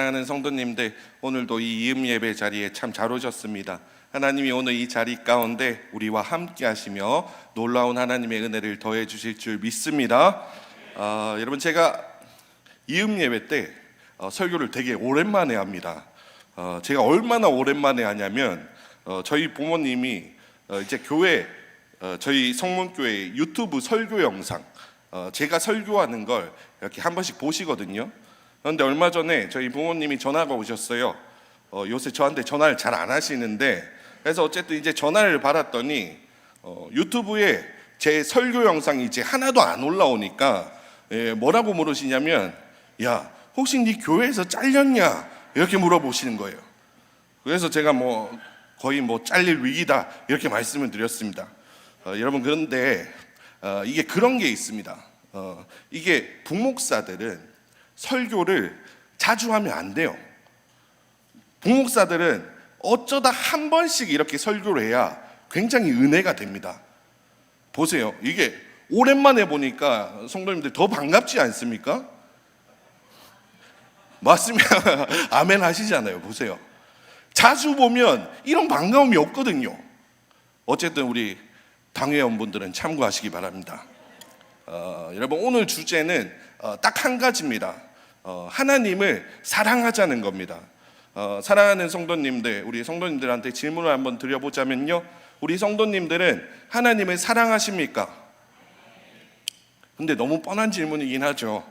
사랑하는 성도님들, 오늘도 이 이음 예배 자리에 참 잘 오셨습니다. 하나님이 오늘 이 자리 가운데 우리와 함께 하시며 놀라운 하나님의 은혜를 더해 주실 줄 믿습니다. 여러분, 제가 이음 예배 때 설교를 되게 오랜만에 합니다. 제가 얼마나 오랜만에 하냐면 저희 부모님이 이제 교회, 저희 성문교회 유튜브 설교 영상, 제가 설교하는 걸 이렇게 한 번씩 보시거든요. 그런데 얼마 전에 저희 부모님이 전화가 오셨어요. 요새 저한테 전화를 잘 안 하시는데, 그래서 어쨌든 이제 전화를 받았더니 유튜브에 제 설교 영상이 이제 하나도 안 올라오니까 뭐라고 물으시냐면, 야, 혹시 네 교회에서 잘렸냐? 이렇게 물어보시는 거예요. 그래서 제가 거의 잘릴 위기다 이렇게 말씀을 드렸습니다. 여러분, 그런데 이게 그런 게 있습니다. 이게 북목사들은 설교를 자주 하면 안 돼요. 북목사들은 어쩌다 한 번씩 이렇게 설교를 해야 굉장히 은혜가 됩니다. 보세요. 이게 오랜만에 보니까 성도님들 더 반갑지 않습니까? 맞으면 아멘 하시잖아요. 보세요. 자주 보면 이런 반가움이 없거든요. 어쨌든 우리 당회원분들은 참고하시기 바랍니다. 여러분, 오늘 주제는 딱 한 가지입니다. 하나님을 사랑하자는 겁니다. 사랑하는 성도님들, 우리 성도님들한테 질문을 한번 드려보자면요, 우리 성도님들은 하나님을 사랑하십니까? 근데 너무 뻔한 질문이긴 하죠.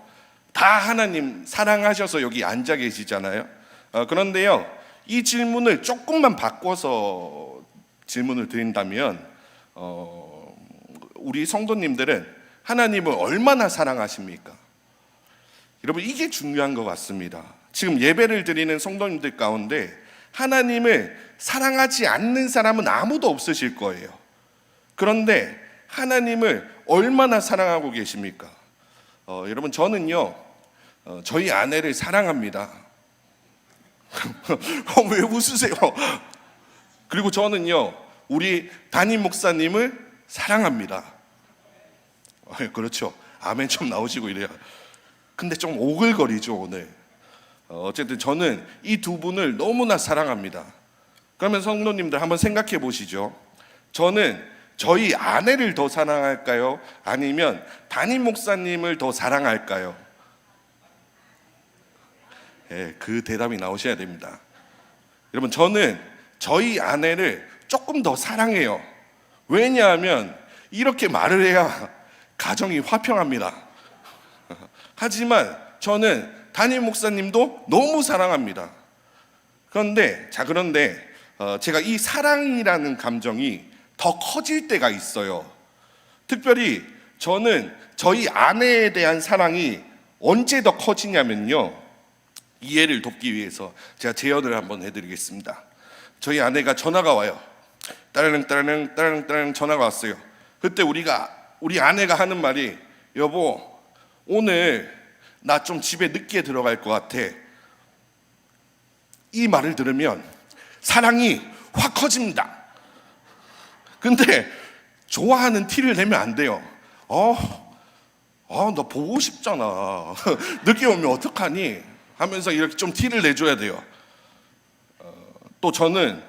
다 하나님 사랑하셔서 여기 앉아 계시잖아요. 그런데요, 이 질문을 조금만 바꿔서 질문을 드린다면, 우리 성도님들은 하나님을 얼마나 사랑하십니까? 여러분, 이게 중요한 것 같습니다. 지금 예배를 드리는 성도님들 가운데 하나님을 사랑하지 않는 사람은 아무도 없으실 거예요. 그런데 하나님을 얼마나 사랑하고 계십니까? 여러분, 저는요, 저희 아내를 사랑합니다. 왜 웃으세요? 그리고 저는요, 우리 담임 목사님을 사랑합니다. 그렇죠. 아멘 좀 나오시고 이래요. 근데 좀 오글거리죠 오늘. 어쨌든 저는 이 두 분을 너무나 사랑합니다. 그러면 성도님들 한번 생각해 보시죠. 저는 저희 아내를 더 사랑할까요? 아니면 담임 목사님을 더 사랑할까요? 그 대답이 나오셔야 됩니다. 여러분, 저는 저희 아내를 조금 더 사랑해요. 왜냐하면 이렇게 말을 해야 가정이 화평합니다. 하지만 저는 담임 목사님도 너무 사랑합니다. 그런데 제가 이 사랑이라는 감정이 더 커질 때가 있어요. 특별히 저는 저희 아내에 대한 사랑이 언제 더 커지냐면요, 이해를 돕기 위해서 제가 재연을 한번 해드리겠습니다. 저희 아내가 전화가 와요. 따르릉 따르릉 따르릉 따르릉 전화가 왔어요. 그때 우리 아내가 하는 말이, 여보, 오늘 나 좀 집에 늦게 들어갈 것 같아. 이 말을 들으면 사랑이 확 커집니다. 근데 좋아하는 티를 내면 안 돼요. 너 보고 싶잖아. 늦게 오면 어떡하니? 하면서 이렇게 좀 티를 내줘야 돼요. 또 저는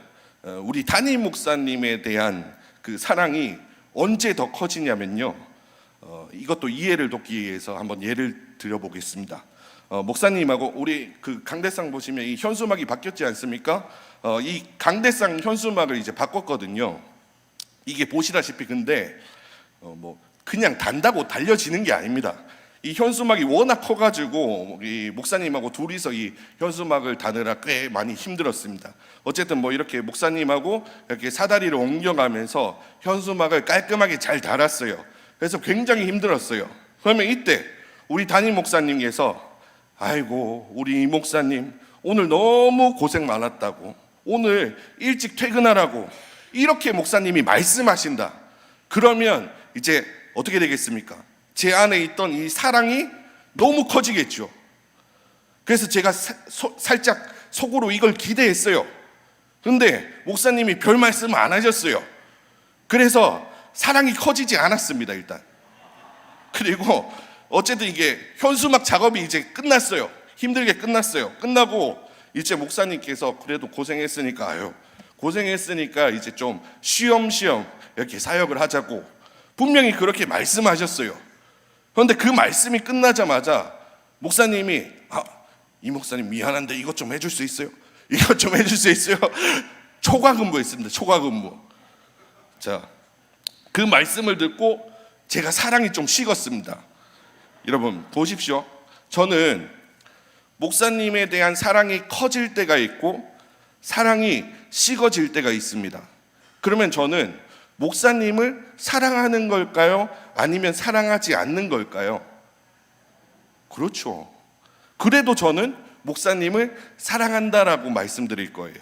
우리 담임 목사님에 대한 그 사랑이 언제 더 커지냐면요, 이것도 이해를 돕기 위해서 한번 예를 드려보겠습니다. 목사님하고 우리 그 강대상 보시면 이 현수막이 바뀌었지 않습니까? 이 강대상 현수막을 이제 바꿨거든요. 이게 보시다시피 근데 그냥 단다고 달려지는 게 아닙니다. 이 현수막이 워낙 커가지고 이 목사님하고 둘이서 이 현수막을 다느라 꽤 많이 힘들었습니다. 어쨌든 이렇게 목사님하고 이렇게 사다리를 옮겨가면서 현수막을 깔끔하게 잘 달았어요. 그래서 굉장히 힘들었어요. 그러면 이때 우리 담임 목사님께서, 아이고 우리 이 목사님 오늘 너무 고생 많았다고, 오늘 일찍 퇴근하라고 이렇게 목사님이 말씀하신다. 그러면 이제 어떻게 되겠습니까? 제 안에 있던 이 사랑이 너무 커지겠죠. 그래서 제가 살짝 속으로 이걸 기대했어요. 그런데 목사님이 별 말씀 안 하셨어요. 그래서 사랑이 커지지 않았습니다, 일단. 그리고 어쨌든 이게 현수막 작업이 이제 끝났어요. 힘들게 끝났어요. 끝나고 이제 목사님께서 그래도 고생했으니까 이제 좀 쉬엄쉬엄 이렇게 사역을 하자고 분명히 그렇게 말씀하셨어요. 그런데 그 말씀이 끝나자마자 목사님이 이 목사님 미안한데 이것 좀 해줄 수 있어요? 이것 좀 해줄 수 있어요? 초과 근무했습니다. 초과 근무. 자, 그 말씀을 듣고 제가 사랑이 좀 식었습니다. 여러분 보십시오. 저는 목사님에 대한 사랑이 커질 때가 있고 사랑이 식어질 때가 있습니다. 그러면 저는 목사님을 사랑하는 걸까요? 아니면 사랑하지 않는 걸까요? 그렇죠. 그래도 저는 목사님을 사랑한다라고 말씀드릴 거예요.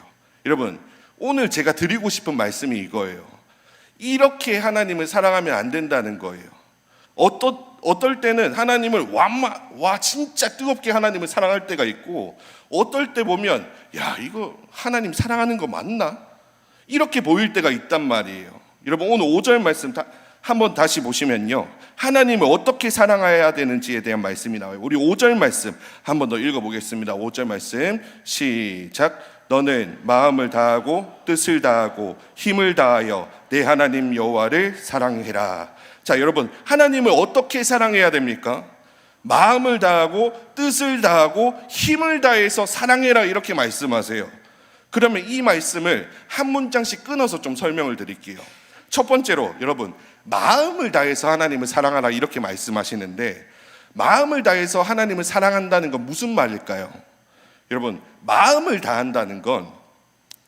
여러분, 오늘 제가 드리고 싶은 말씀이 이거예요. 이렇게 하나님을 사랑하면 안 된다는 거예요. 어떨 때는 하나님을 진짜 뜨겁게 하나님을 사랑할 때가 있고, 어떨 때 보면 이거 하나님 사랑하는 거 맞나? 이렇게 보일 때가 있단 말이에요. 여러분, 오늘 5절 말씀 한번 다시 보시면요, 하나님을 어떻게 사랑해야 되는지에 대한 말씀이 나와요. 우리 5절 말씀 한번 더 읽어보겠습니다. 5절 말씀 시작. 너는 마음을 다하고 뜻을 다하고 힘을 다하여 내 하나님 여호와를 사랑해라. 자, 여러분, 하나님을 어떻게 사랑해야 됩니까? 마음을 다하고 뜻을 다하고 힘을 다해서 사랑해라, 이렇게 말씀하세요. 그러면 이 말씀을 한 문장씩 끊어서 좀 설명을 드릴게요. 첫 번째로, 여러분, 마음을 다해서 하나님을 사랑하라 이렇게 말씀하시는데, 마음을 다해서 하나님을 사랑한다는 건 무슨 말일까요? 여러분, 마음을 다한다는 건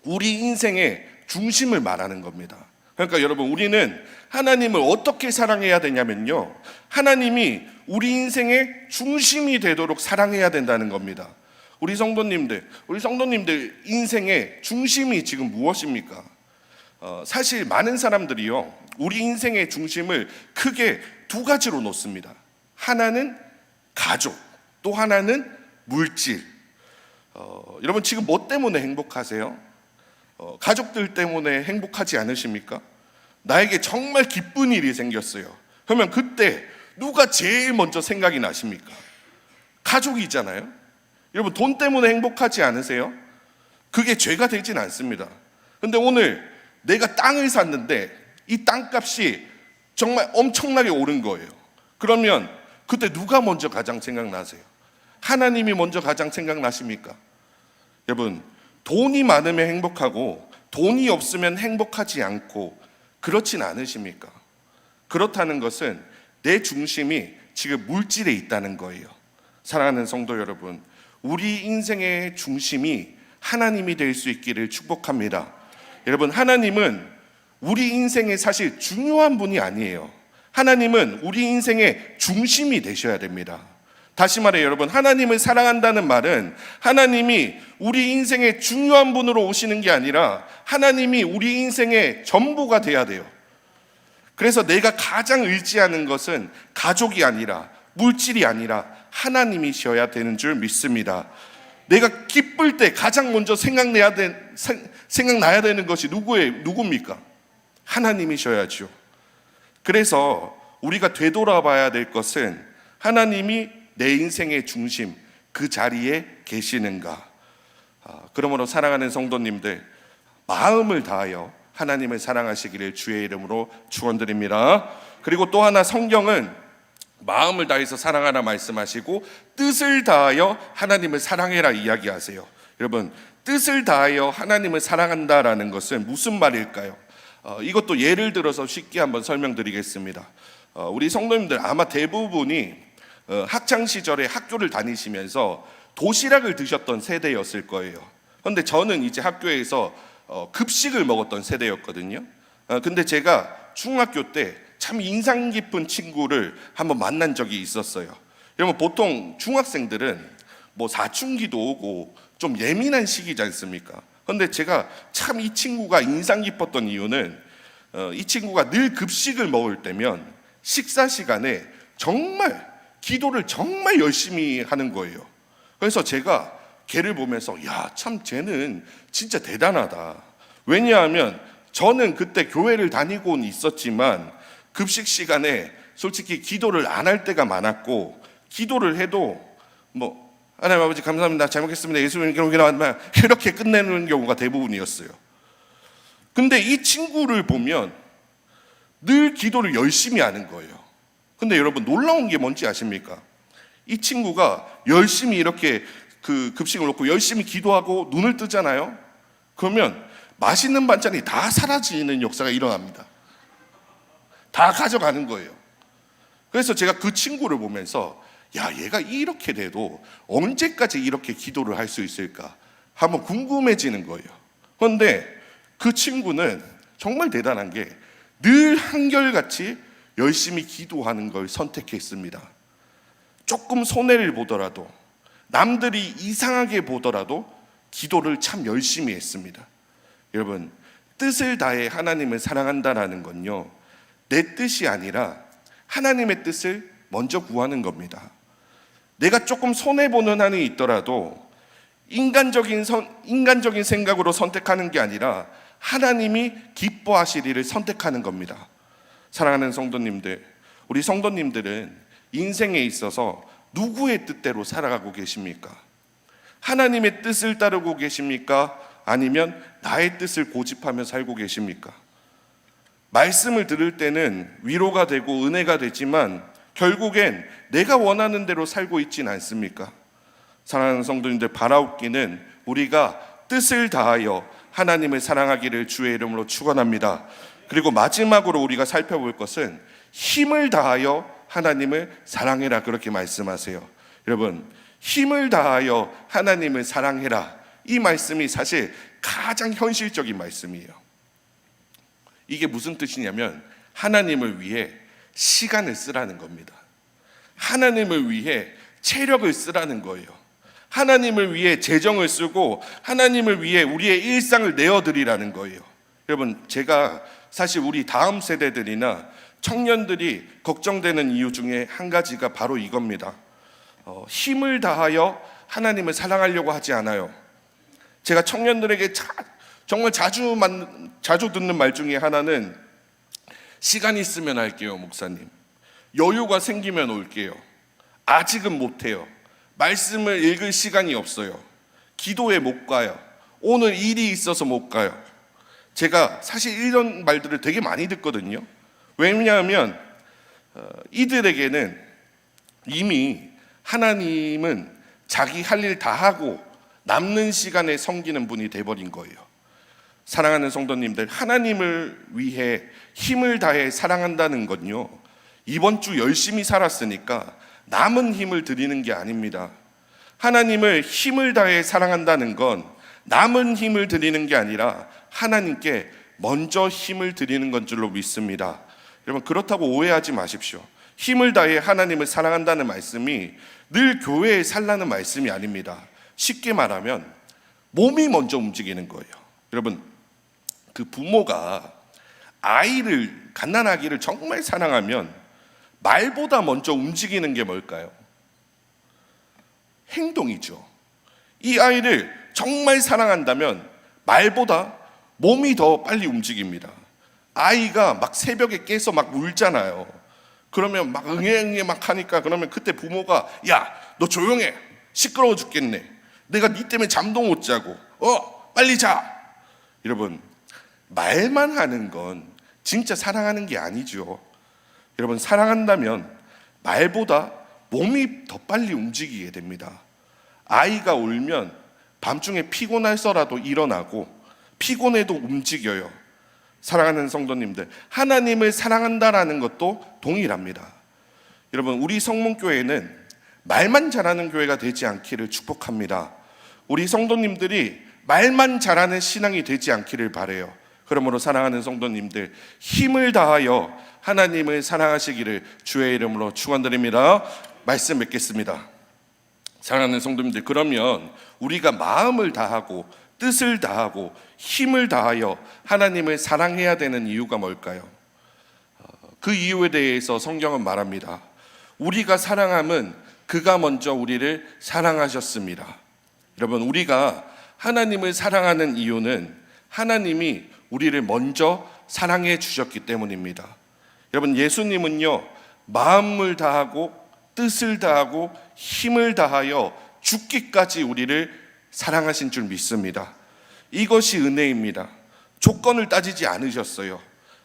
우리 인생의 중심을 말하는 겁니다. 그러니까 여러분, 우리는 하나님을 어떻게 사랑해야 되냐면요, 하나님이 우리 인생의 중심이 되도록 사랑해야 된다는 겁니다. 우리 성도님들 인생의 중심이 지금 무엇입니까? 사실 많은 사람들이요, 우리 인생의 중심을 크게 두 가지로 놓습니다. 하나는 가족, 또 하나는 물질. 여러분, 지금 뭐 때문에 행복하세요? 가족들 때문에 행복하지 않으십니까? 나에게 정말 기쁜 일이 생겼어요. 그러면 그때 누가 제일 먼저 생각이 나십니까? 가족이잖아요. 여러분, 돈 때문에 행복하지 않으세요? 그게 죄가 되진 않습니다. 근데 오늘 내가 땅을 샀는데 이 땅값이 정말 엄청나게 오른 거예요. 그러면 그때 누가 먼저 가장 생각나세요? 하나님이 먼저 가장 생각나십니까? 여러분, 돈이 많으면 행복하고 돈이 없으면 행복하지 않고 그렇진 않으십니까? 그렇다는 것은 내 중심이 지금 물질에 있다는 거예요. 사랑하는 성도 여러분, 우리 인생의 중심이 하나님이 될 수 있기를 축복합니다. 여러분, 하나님은 우리 인생에 사실 중요한 분이 아니에요. 하나님은 우리 인생의 중심이 되셔야 됩니다. 다시 말해, 여러분, 하나님을 사랑한다는 말은 하나님이 우리 인생의 중요한 분으로 오시는 게 아니라 하나님이 우리 인생의 전부가 돼야 돼요. 그래서 내가 가장 의지하는 것은 가족이 아니라 물질이 아니라 하나님이셔야 되는 줄 믿습니다. 내가 기쁠 때 가장 먼저 생각나야 되는 것이 누굽니까? 하나님이셔야죠. 그래서 우리가 되돌아봐야 될 것은 하나님이 내 인생의 중심, 그 자리에 계시는가. 그러므로 사랑하는 성도님들, 마음을 다하여 하나님을 사랑하시기를 주의 이름으로 축원드립니다. 그리고 또 하나, 성경은 마음을 다해서 사랑하라 말씀하시고 뜻을 다하여 하나님을 사랑해라 이야기하세요. 여러분, 뜻을 다하여 하나님을 사랑한다라는 것은 무슨 말일까요? 이것도 예를 들어서 쉽게 한번 설명드리겠습니다. 우리 성도님들 아마 대부분이 학창 시절에 학교를 다니시면서 도시락을 드셨던 세대였을 거예요. 그런데 저는 이제 학교에서 급식을 먹었던 세대였거든요. 근데 제가 중학교 때 참 인상 깊은 친구를 한번 만난 적이 있었어요. 여러분, 보통 중학생들은 뭐 사춘기도 오고 좀 예민한 시기지 않습니까? 그런데 제가 참 이 친구가 인상 깊었던 이유는 이 친구가 늘 급식을 먹을 때면 식사 시간에 정말 기도를 정말 열심히 하는 거예요. 그래서 제가 걔를 보면서 참 쟤는 진짜 대단하다. 왜냐하면 저는 그때 교회를 다니고는 있었지만 급식 시간에 솔직히 기도를 안 할 때가 많았고, 기도를 해도 뭐 하나님 아버지 감사합니다. 잘 먹겠습니다. 예수님 이렇게 끝내는 경우가 대부분이었어요. 근데 이 친구를 보면 늘 기도를 열심히 하는 거예요. 근데 여러분 놀라운 게 뭔지 아십니까? 이 친구가 열심히 이렇게 그 급식을 놓고 열심히 기도하고 눈을 뜨잖아요. 그러면 맛있는 반찬이 다 사라지는 역사가 일어납니다. 다 가져가는 거예요. 그래서 제가 그 친구를 보면서 야, 얘가 이렇게 돼도 언제까지 이렇게 기도를 할 수 있을까 한번 궁금해지는 거예요. 그런데 그 친구는 정말 대단한 게 늘 한결같이 열심히 기도하는 걸 선택했습니다. 조금 손해를 보더라도, 남들이 이상하게 보더라도 기도를 참 열심히 했습니다. 여러분, 뜻을 다해 하나님을 사랑한다라는 건요, 내 뜻이 아니라 하나님의 뜻을 먼저 구하는 겁니다. 내가 조금 손해보는 한이 있더라도 인간적인 생각으로 선택하는 게 아니라 하나님이 기뻐하실 일을 선택하는 겁니다. 사랑하는 성도님들, 우리 성도님들은 인생에 있어서 누구의 뜻대로 살아가고 계십니까? 하나님의 뜻을 따르고 계십니까? 아니면 나의 뜻을 고집하며 살고 계십니까? 말씀을 들을 때는 위로가 되고 은혜가 되지만 결국엔 내가 원하는 대로 살고 있진 않습니까? 사랑하는 성도님들, 바라옵기는 우리가 뜻을 다하여 하나님을 사랑하기를 주의 이름으로 축원합니다. 그리고 마지막으로 우리가 살펴볼 것은 힘을 다하여 하나님을 사랑해라, 그렇게 말씀하세요. 여러분, 힘을 다하여 하나님을 사랑해라, 이 말씀이 사실 가장 현실적인 말씀이에요. 이게 무슨 뜻이냐면 하나님을 위해 시간을 쓰라는 겁니다. 하나님을 위해 체력을 쓰라는 거예요. 하나님을 위해 재정을 쓰고 하나님을 위해 우리의 일상을 내어드리라는 거예요. 여러분, 제가 사실 우리 다음 세대들이나 청년들이 걱정되는 이유 중에 한 가지가 바로 이겁니다. 힘을 다하여 하나님을 사랑하려고 하지 않아요. 제가 청년들에게 정말 자주 듣는 말 중에 하나는 시간 있으면 할게요, 목사님. 여유가 생기면 올게요. 아직은 못해요. 말씀을 읽을 시간이 없어요. 기도에 못 가요. 오늘 일이 있어서 못 가요. 제가 사실 이런 말들을 되게 많이 듣거든요. 왜냐하면 이들에게는 이미 하나님은 자기 할 일 다 하고 남는 시간에 섬기는 분이 돼버린 거예요. 사랑하는 성도님들, 하나님을 위해 힘을 다해 사랑한다는 건요, 이번 주 열심히 살았으니까 남은 힘을 드리는 게 아닙니다. 하나님을 힘을 다해 사랑한다는 건 남은 힘을 드리는 게 아니라 하나님께 먼저 힘을 드리는 건 줄로 믿습니다. 여러분, 그렇다고 오해하지 마십시오. 힘을 다해 하나님을 사랑한다는 말씀이 늘 교회에 살라는 말씀이 아닙니다. 쉽게 말하면 몸이 먼저 움직이는 거예요. 여러분, 그 부모가 갓난아기를 정말 사랑하면 말보다 먼저 움직이는 게 뭘까요? 행동이죠. 이 아이를 정말 사랑한다면 말보다 몸이 더 빨리 움직입니다. 아이가 막 새벽에 깨서 막 울잖아요. 그러면 막 응애응애 막 하니까, 그러면 그때 부모가 야, 너 조용해, 시끄러워 죽겠네, 내가 네 때문에 잠도 못 자고, 빨리 자. 여러분, 말만 하는 건 진짜 사랑하는 게 아니죠. 여러분, 사랑한다면 말보다 몸이 더 빨리 움직이게 됩니다. 아이가 울면 밤중에 피곤해서라도 일어나고 피곤해도 움직여요. 사랑하는 성도님들, 하나님을 사랑한다라는 것도 동일합니다. 여러분, 우리 성문교회는 말만 잘하는 교회가 되지 않기를 축복합니다. 우리 성도님들이 말만 잘하는 신앙이 되지 않기를 바라요. 그러므로 사랑하는 성도님들, 힘을 다하여 하나님을 사랑하시기를 주의 이름으로 축원드립니다. 말씀 맺겠습니다. 사랑하는 성도님들, 그러면 우리가 마음을 다하고 뜻을 다하고 힘을 다하여 하나님을 사랑해야 되는 이유가 뭘까요? 그 이유에 대해서 성경은 말합니다. 우리가 사랑함은 그가 먼저 우리를 사랑하셨습니다. 여러분, 우리가 하나님을 사랑하는 이유는 하나님이 우리를 먼저 사랑해 주셨기 때문입니다. 여러분, 예수님은요, 마음을 다하고 뜻을 다하고 힘을 다하여 죽기까지 우리를 사랑하신 줄 믿습니다. 이것이 은혜입니다. 조건을 따지지 않으셨어요.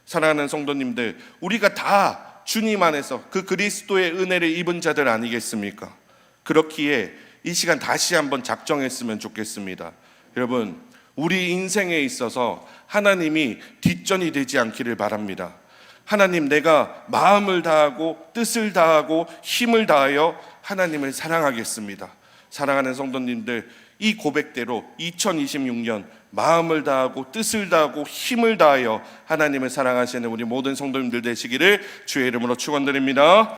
사랑하는 성도님들, 우리가 다 주님 안에서 그 그리스도의 은혜를 입은 자들 아니겠습니까? 그렇기에 이 시간 다시 한번 작정했으면 좋겠습니다. 여러분, 우리 인생에 있어서 하나님이 뒷전이 되지 않기를 바랍니다. 하나님, 내가 마음을 다하고 뜻을 다하고 힘을 다하여 하나님을 사랑하겠습니다. 사랑하는 성도님들, 이 고백대로 2026년 마음을 다하고 뜻을 다하고 힘을 다하여 하나님을 사랑하시는 우리 모든 성도님들 되시기를 주의 이름으로 축원드립니다.